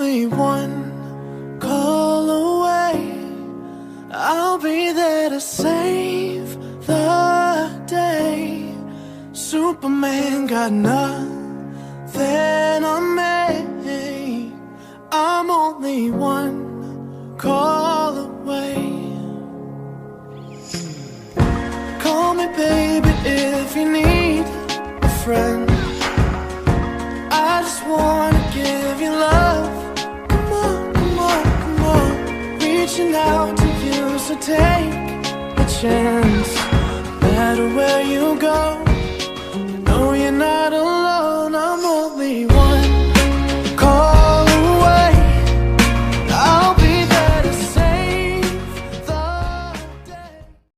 only one call away. I'll be there to save the day. Superman got nothing on me. I'm only one call away. Call me baby if you need a friend. I just wanna give you love. Come on, come on, come on. Reaching out to you, so take a chance. No matter where you go,